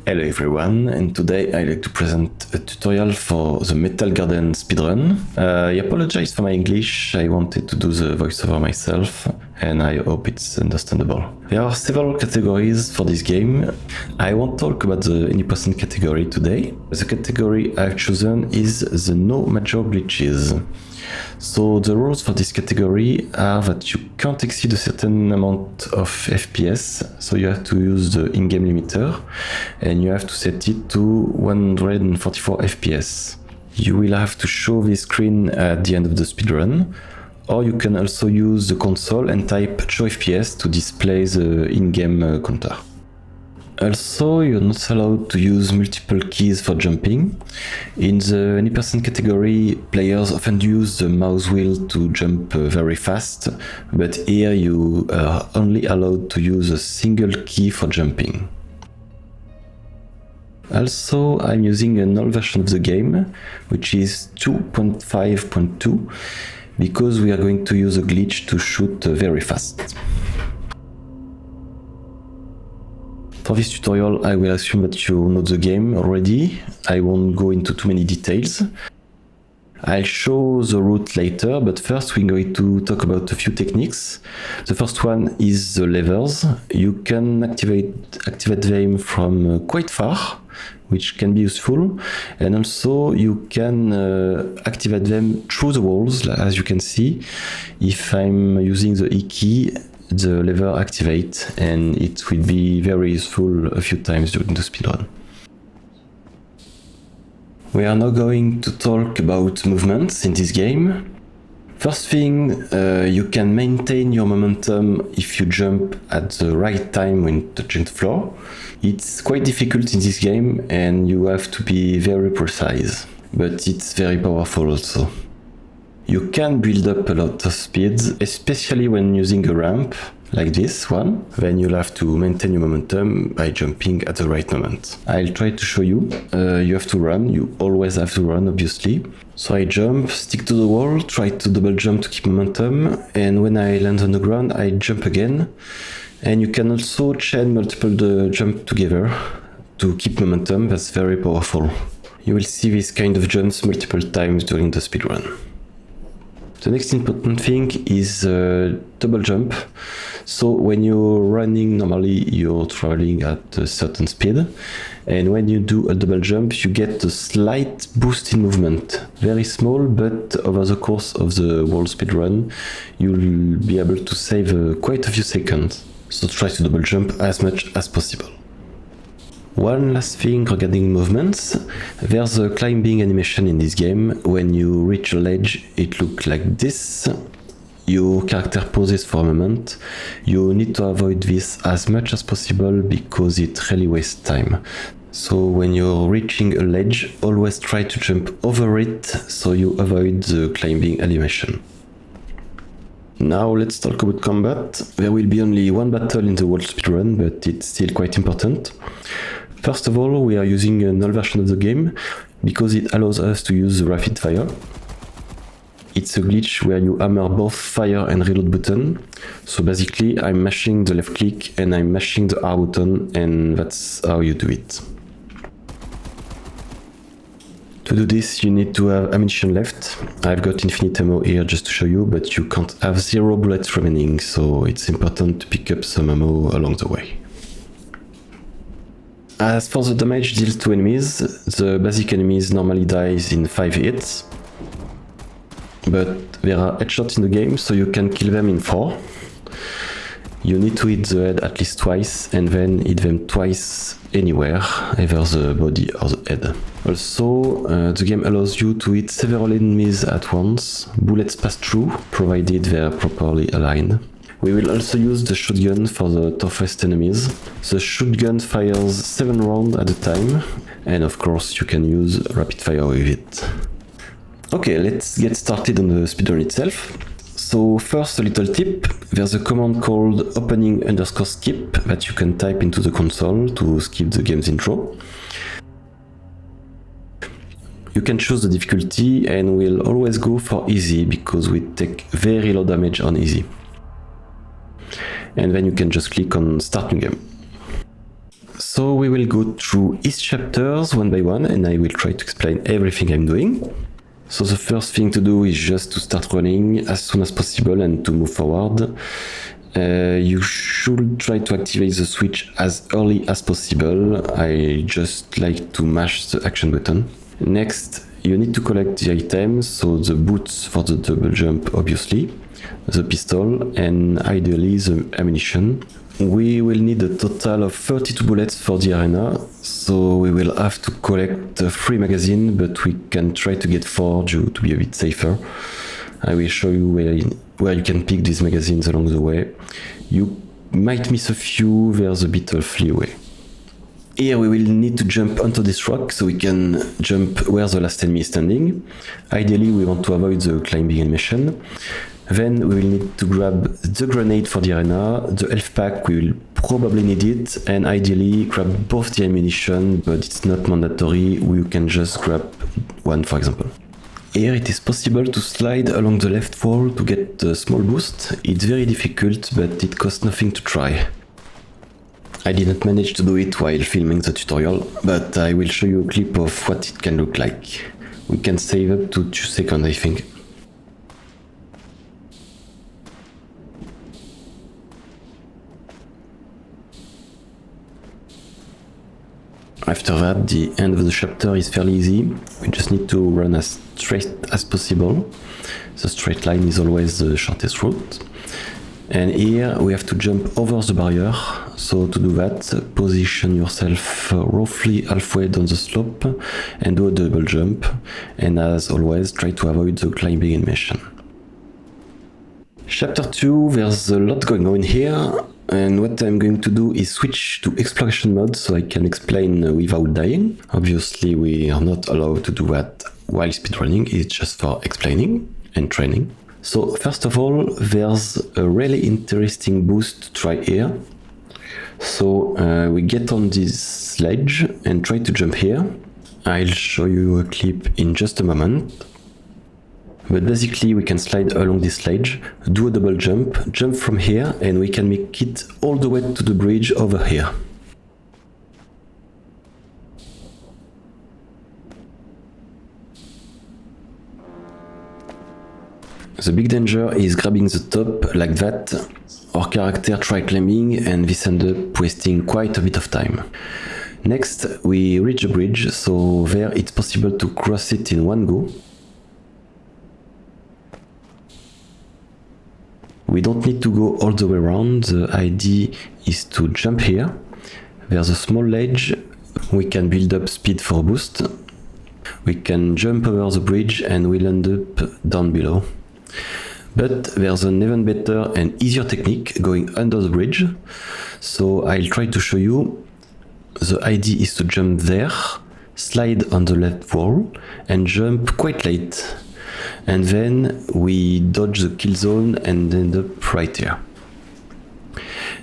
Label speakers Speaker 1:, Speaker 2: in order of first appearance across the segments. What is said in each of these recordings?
Speaker 1: Hello everyone, and today I'd like to present a tutorial for the Metal Garden speedrun. I apologize for my English, I wanted to do the voiceover myself, and I hope it's understandable. There are several categories for this game. I won't talk about the any percent category today. The category I've chosen is the no major glitches. So the rules for this category are that you can't exceed a certain amount of FPS, so you have to use the in-game limiter, and you have to set it to 144 FPS. You will have to show this screen at the end of the speedrun, or you can also use the console and type show FPS to display the in-game counter. Also, you're not allowed to use multiple keys for jumping. In the any percent category, players often use the mouse wheel to jump very fast, but here you are only allowed to use a single key for jumping. Also, I'm using an old version of the game, which is 2.5.2, because we are going to use a glitch to shoot very fast. For this tutorial, I will assume that you know the game already. I won't go into too many details. I'll show the route later, but first we're going to talk about a few techniques. The first one is the levers. You can activate them from quite far, which can be useful, and also you can activate them through the walls, as you can see. If I'm using the E key, the lever activates, and it will be very useful a few times during the speedrun. We are now going to talk about movements in this game. First thing, you can maintain your momentum if you jump at the right time when touching the floor. It's quite difficult in this game and you have to be very precise, but it's very powerful also. You can build up a lot of speed, especially when using a ramp like this one. Then you'll have to maintain your momentum by jumping at the right moment. I'll try to show you. You have to run, you always have to run obviously. So I jump, stick to the wall, try to double jump to keep momentum, and when I land on the ground I jump again. And you can also chain multiple jump together to keep momentum. That's very powerful. You will see this kind of jumps multiple times during the speedrun. The next important thing is double jump. So when you're running, normally you're traveling at a certain speed, and when you do a double jump you get a slight boost in movement. Very small, but over the course of the whole speedrun you'll be able to save quite a few seconds. So try to double jump as much as possible. One last thing regarding movements, there's a climbing animation in this game. When you reach a ledge, it looks like this. Your character pauses for a moment. You need to avoid this as much as possible because it really wastes time. So when you're reaching a ledge, always try to jump over it so you avoid the climbing animation. Now let's talk about combat. There will be only one battle in the whole speedrun, but it's still quite important. First of all, we are using an old version of the game because it allows us to use the rapid fire. It's a glitch where you hammer both fire and reload button. So basically I'm mashing the left click and I'm mashing the R button, and that's how you do it. To do this you need to have ammunition left. I've got infinite ammo here just to show you, but you can't have 0 bullets remaining, so it's important to pick up some ammo along the way. As for the damage dealt to enemies, the basic enemies normally dies in 5 hits. But there are headshots in the game, so you can kill them in 4. You need to hit the head at least twice, and then hit them twice anywhere, either the body or the head. Also, the game allows you to hit several enemies at once. Bullets pass through, provided they are properly aligned. We will also use the shotgun for the toughest enemies. The shotgun fires 7 rounds at a time, and of course you can use rapid fire with it. Okay, let's get started on the speedrun itself. So first, a little tip. There's a command called opening_skip that you can type into the console to skip the game's intro. You can choose the difficulty, and we'll always go for easy because we take very low damage on easy. And then you can just click on start new game. So we will go through each chapters one by one, and I will try to explain everything I'm doing. So the first thing to do is just to start running as soon as possible and to move forward. You should try to activate the switch as early as possible. I just like to mash the action button. Next, you need to collect the items, so the boots for the double jump obviously, the pistol, and ideally the ammunition. We will need a total of 32 bullets for the arena, so we will have to collect 3 magazines, but we can try to get 4 to be a bit safer. I will show you where you can pick these magazines along the way. You might miss a few, there's a bit of leeway. Here we will need to jump onto this rock so we can jump where the last enemy is standing. Ideally we want to avoid the climbing animation. Then we will need to grab the grenade for the arena, the health pack we will probably need it, and ideally grab both the ammunition, but it's not mandatory, we can just grab one for example. Here it is possible to slide along the left wall to get a small boost. It's very difficult, but it costs nothing to try. I didn't manage to do it while filming the tutorial, but I will show you a clip of what it can look like. We can save up to 2 seconds I think. After that, the end of the chapter is fairly easy. We just need to run as straight as possible. The straight line is always the shortest route. And here we have to jump over the barrier. So to do that, position yourself roughly halfway down the slope and do a double jump. And as always, try to avoid the climbing animation. Chapter 2, there's a lot going on here. And what I'm going to do is switch to exploration mode so I can explain without dying. Obviously we are not allowed to do that while speedrunning, it's just for explaining and training. So first of all, there's a really interesting boost to try here. So we get on this sledge and try to jump here. I'll show you a clip in just a moment. But basically we can slide along this ledge, do a double jump, jump from here, and we can make it all the way to the bridge over here. The big danger is grabbing the top like that. Our character tried climbing and this ended up wasting quite a bit of time. Next we reach the bridge, so there it's possible to cross it in one go. We don't need to go all the way around, the idea is to jump here. There's a small ledge, we can build up speed for a boost. We can jump over the bridge and we'll end up down below. But there's an even better and easier technique going under the bridge. So I'll try to show you. The idea is to jump there, slide on the left wall and jump quite late. And then we dodge the kill zone and end up right here.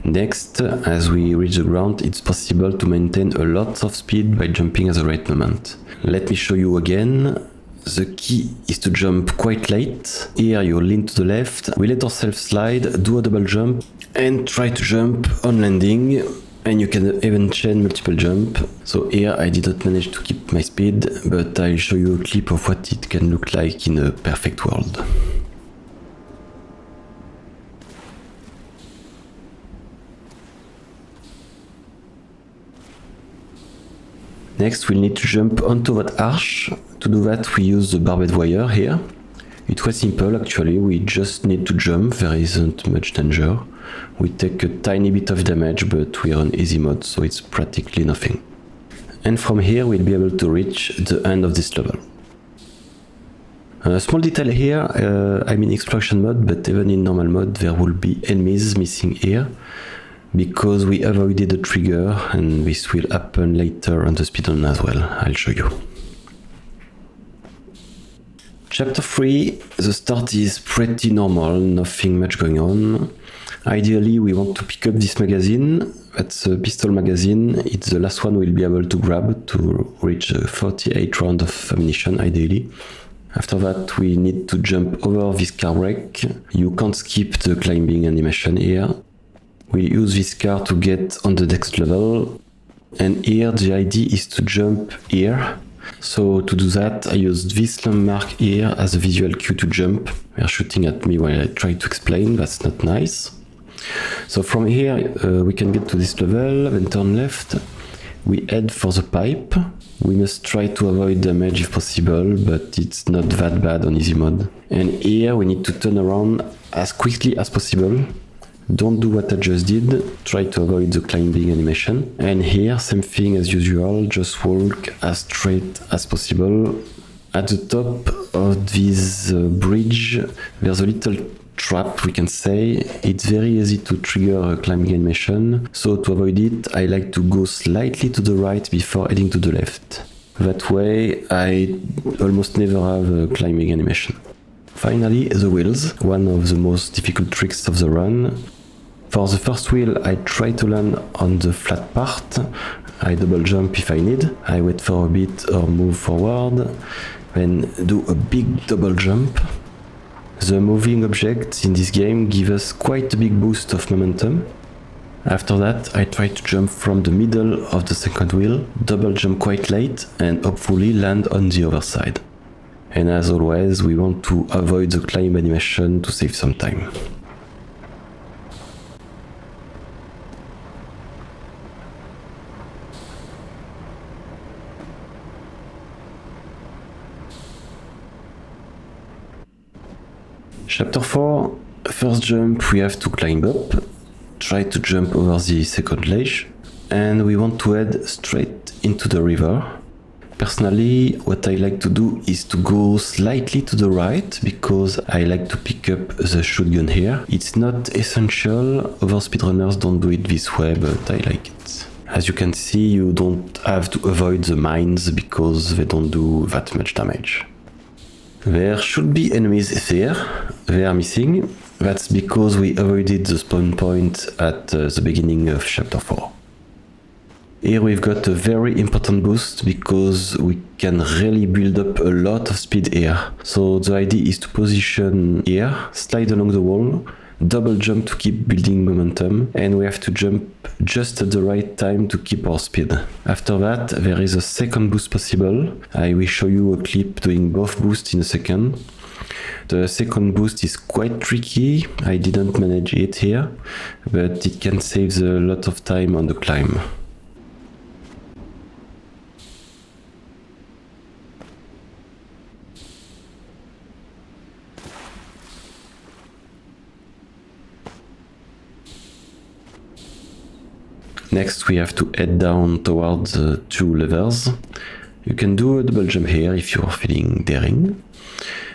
Speaker 1: Next, as we reach the ground, it's possible to maintain a lot of speed by jumping at the right moment. Let me show you again. The key is to jump quite late. Here you lean to the left, we let ourselves slide, do a double jump and try to jump on landing. And you can even chain multiple jump. So here I didn't manage to keep my speed, but I'll show you a clip of what it can look like in a perfect world. Next we'll need to jump onto that arch. To do that we use the barbed wire here. It was simple actually, we just need to jump, there isn't much danger. We take a tiny bit of damage, but we are on easy mode, so it's practically nothing. And from here we'll be able to reach the end of this level. A small detail here, I'm in exploration mode, but even in normal mode there will be enemies missing here, because we avoided the trigger, and this will happen later on the speedrun as well, I'll show you. Chapter 3, the start is pretty normal, nothing much going on. Ideally we want to pick up this magazine, that's a pistol magazine, it's the last one we'll be able to grab to reach 48 rounds of ammunition ideally. After that we need to jump over this car wreck, you can't skip the climbing animation here. We use this car to get on the next level. And here the idea is to jump here. So to do that, I used this landmark here as a visual cue to jump. They're shooting at me while I try to explain, that's not nice. So from here we can get to this level, then turn left. We head for the pipe. We must try to avoid damage if possible, but it's not that bad on easy mode. And here we need to turn around as quickly as possible. Don't do what I just did, try to avoid the climbing animation. And here, same thing as usual, just walk as straight as possible. At the top of this bridge, there's a little trap, we can say. It's very easy to trigger a climbing animation, so to avoid it, I like to go slightly to the right before heading to the left. That way, I almost never have a climbing animation. Finally, the wheels, one of the most difficult tricks of the run. For the first wheel, I try to land on the flat part. I double jump if I need. I wait for a bit or move forward, then do a big double jump. The moving objects in this game give us quite a big boost of momentum. After that, I try to jump from the middle of the second wheel, double jump quite late, and hopefully land on the other side. And as always, we want to avoid the climb animation to save some time. Chapter 4, first jump we have to climb up, try to jump over the second ledge, and we want to head straight into the river. Personally, what I like to do is to go slightly to the right, because I like to pick up the shotgun here. It's not essential, other speedrunners don't do it this way, but I like it. As you can see, you don't have to avoid the mines because they don't do that much damage. There should be enemies there, they are missing. That's because we avoided the spawn point at the beginning of chapter 4. Here we've got a very important boost because we can really build up a lot of speed here. So the idea is to position here, slide along the wall, double jump to keep building momentum, and we have to jump just at the right time to keep our speed. After that, there is a second boost possible. I will show you a clip doing both boosts in a second. The second boost is quite tricky, I didn't manage it here, but it can save a lot of time on the climb. Next we have to head down towards the two levers. You can do a double jump here if you are feeling daring.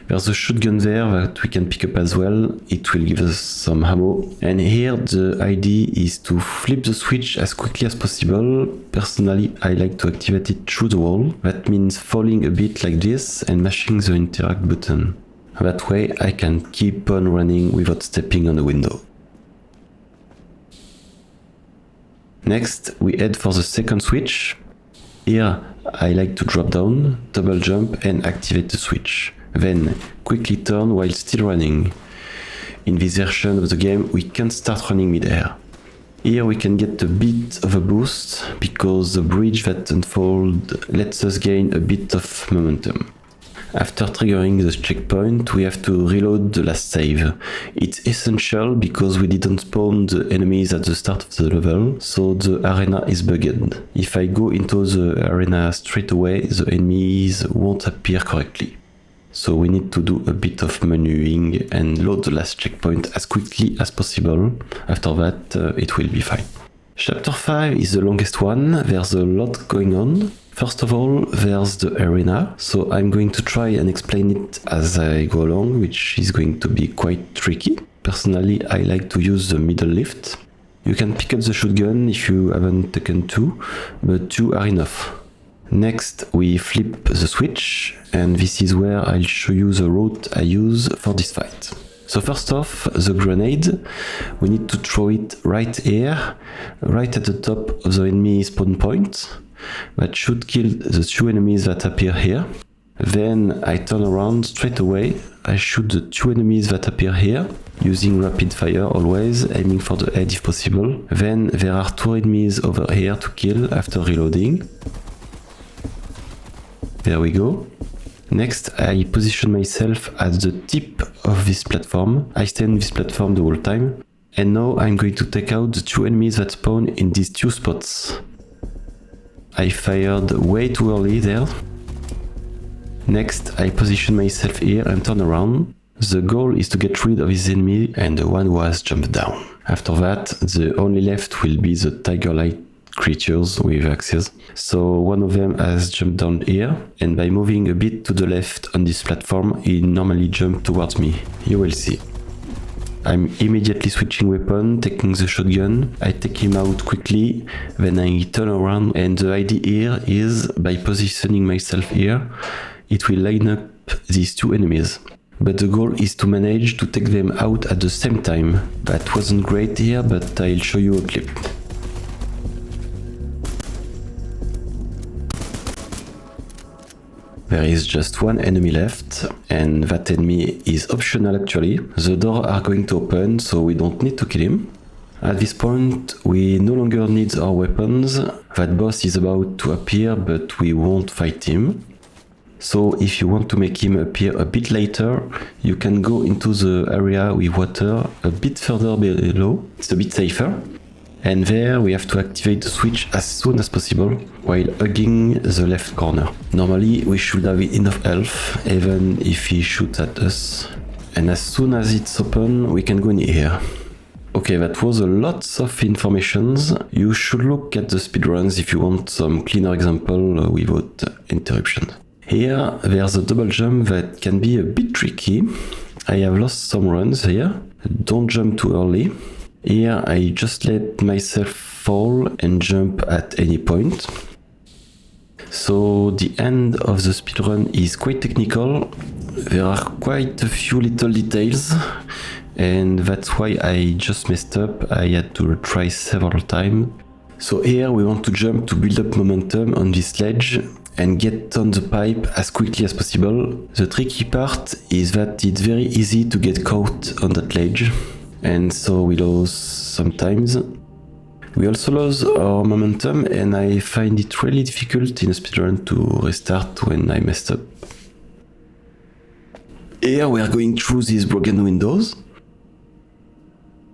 Speaker 1: There's a shotgun there that we can pick up as well, it will give us some ammo. And here the idea is to flip the switch as quickly as possible. Personally, I like to activate it through the wall. That means falling a bit like this and mashing the interact button. That way I can keep on running without stepping on the window. Next, we head for the second switch. Here, I like to drop down, double jump and activate the switch. Then, quickly turn while still running. In this version of the game, we can start running mid-air. Here we can get a bit of a boost, because the bridge that unfolds lets us gain a bit of momentum. After triggering the checkpoint, we have to reload the last save. It's essential because we didn't spawn the enemies at the start of the level, so the arena is bugged. If I go into the arena straight away, the enemies won't appear correctly. So we need to do a bit of menuing and load the last checkpoint as quickly as possible. After that, it will be fine. Chapter 5 is the longest one, there's a lot going on. First of all, there's the arena, so I'm going to try and explain it as I go along, which is going to be quite tricky. Personally, I like to use the middle lift. You can pick up the shotgun if you haven't taken two, but two are enough. Next, we flip the switch, and this is where I'll show you the route I use for this fight. So first off, the grenade, we need to throw it right here, right at the top of the enemy spawn point. That should kill the two enemies that appear here. Then I turn around straight away. I shoot the 2 enemies that appear here, using rapid fire always, aiming for the head if possible. Then there are 2 enemies over here to kill after reloading. There we go. Next, I position myself at the tip of this platform. I stay on this platform the whole time. And now I'm going to take out the 2 enemies that spawn in these 2 spots. I fired way too early there. Next, I position myself here and turn around. The goal is to get rid of his enemy and the one who has jumped down. After that, the only left will be the tiger-like creatures with axes. So one of them has jumped down here, and by moving a bit to the left on this platform, he normally jumps towards me. You will see. I'm immediately switching weapon, taking the shotgun. I take him out quickly, then I turn around, and the idea here is, by positioning myself here, it will line up these 2 enemies. But the goal is to manage to take them out at the same time. That wasn't great here, but I'll show you a clip. There is just 1 enemy left, and that enemy is optional actually. The doors are going to open, so we don't need to kill him. At this point, we no longer need our weapons. That boss is about to appear, but we won't fight him. So if you want to make him appear a bit later, you can go into the area with water a bit further below. It's a bit safer. And there we have to activate the switch as soon as possible while hugging the left corner. Normally we should have enough health even if he shoots at us. And as soon as it's open, we can go in here. Okay, that was a lot of informations. You should look at the speedruns if you want some cleaner example without interruption. Here, there's a double jump that can be a bit tricky. I have lost some runs here. Don't jump too early. Here, I just let myself fall and jump at any point. So the end of the speedrun is quite technical. There are quite a few little details, and that's why I just messed up. I had to retry several times. So here we want to jump to build up momentum on this ledge and get on the pipe as quickly as possible. The tricky part is that it's very easy to get caught on that ledge, and so we lose sometimes. We also lose our momentum, and I find it really difficult in a speedrun to restart when I messed up. Here we are going through these broken windows.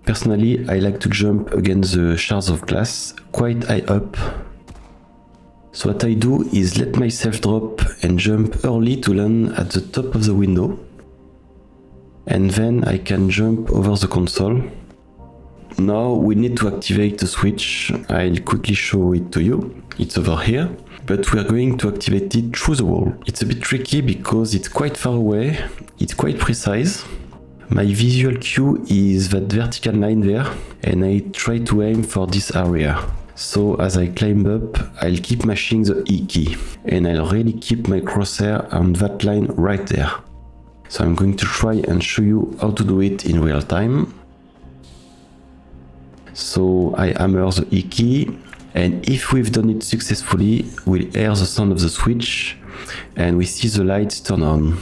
Speaker 1: Personally, I like to jump against the shards of glass quite high up. So what I do is let myself drop and jump early to land at the top of the window. And then I can jump over the console. Now we need to activate the switch. I'll quickly show it to you. It's over here, but we are going to activate it through the wall. It's a bit tricky because it's quite far away. It's quite precise. My visual cue is that vertical line there, and I try to aim for this area. So as I climb up, I'll keep mashing the E key, and I'll really keep my crosshair on that line right there. So I'm going to try and show you how to do it in real time. So I hammer the E key, and if we've done it successfully, we'll hear the sound of the switch, and we see the lights turn on.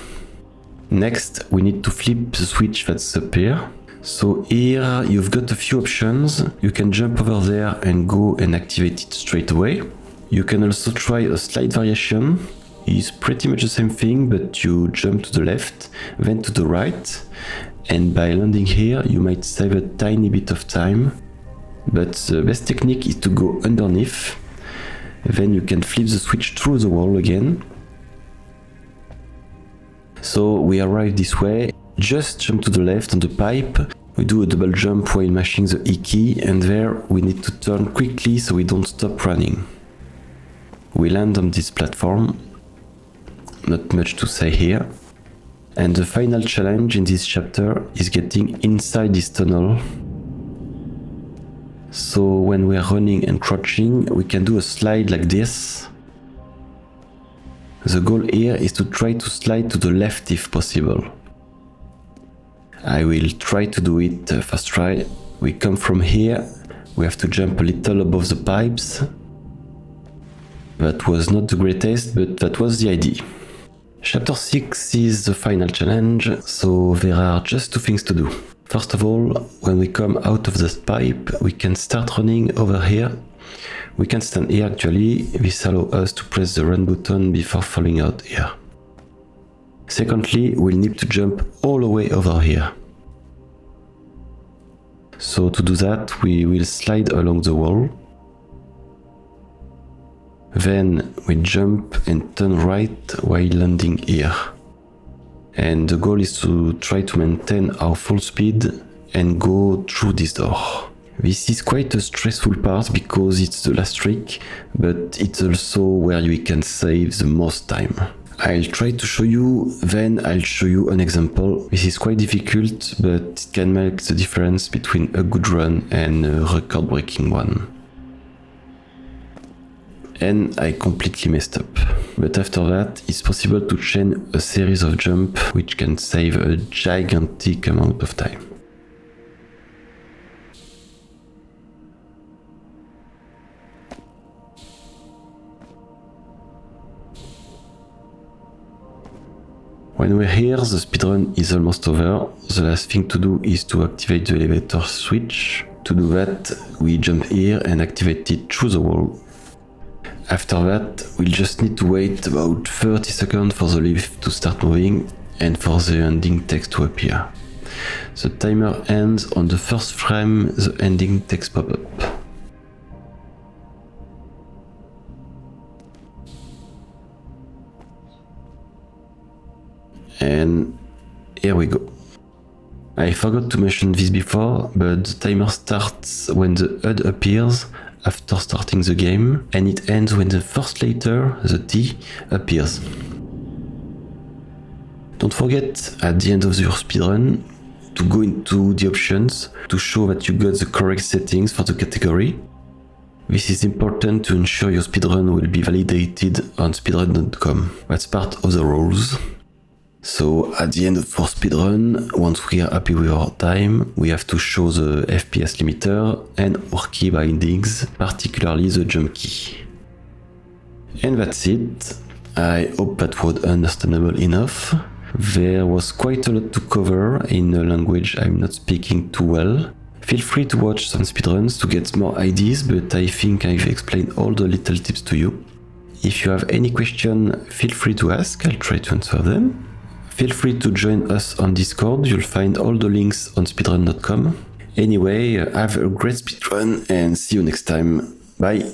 Speaker 1: Next, we need to flip the switch that's up here. So here you've got a few options. You can jump over there and go and activate it straight away. You can also try a slide variation. It's pretty much the same thing, but you jump to the left, then to the right. And by landing here, you might save a tiny bit of time. But the best technique is to go underneath. Then you can flip the switch through the wall again. So we arrive this way, just jump to the left on the pipe, we do a double jump while mashing the E key, and there we need to turn quickly so we don't stop running. We land on this platform, not much to say here. And the final challenge in this chapter is getting inside this tunnel. So when we are running and crouching, we can do a slide like this. The goal here is to try to slide to the left if possible. I will try to do it first try. We come from here, we have to jump a little above the pipes. That was not the greatest, but that was the idea. Chapter 6 is the final challenge, so there are just two things to do. First of all, when we come out of the pipe, we can start running over here. We can stand here actually, this allows us to press the run button before falling out here. Secondly, we'll need to jump all the way over here. So to do that, we will slide along the wall. Then we jump and turn right while landing here. And the goal is to try to maintain our full speed and go through this door. This is quite a stressful part because it's the last trick, but it's also where we can save the most time. I'll try to show you, then I'll show you an example. This is quite difficult, but it can make the difference between a good run and a record-breaking one. And I completely messed up. But after that, it's possible to chain a series of jumps which can save a gigantic amount of time. When we're here, the speedrun is almost over. The last thing to do is to activate the elevator switch. To do that, we jump here and activate it through the wall. After that, we'll just need to wait about 30 seconds for the lift to start moving and for the ending text to appear. The timer ends on the first frame the ending text pop up. And here we go. I forgot to mention this before, but the timer starts when the HUD appears after starting the game, and it ends when the first letter, the T, appears. Don't forget, at the end of your speedrun, to go into the options to show that you got the correct settings for the category. This is important to ensure your speedrun will be validated on speedrun.com. That's part of the rules. So at the end of our speedrun, once we are happy with our time, we have to show the FPS limiter and our key bindings, particularly the jump key. And that's it. I hope that was understandable enough. There was quite a lot to cover in a language I'm not speaking too well. Feel free to watch some speedruns to get more ideas, but I think I've explained all the little tips to you. If you have any question, feel free to ask, I'll try to answer them. Feel free to join us on Discord, you'll find all the links on speedrun.com. Anyway, have a great speedrun and see you next time. Bye!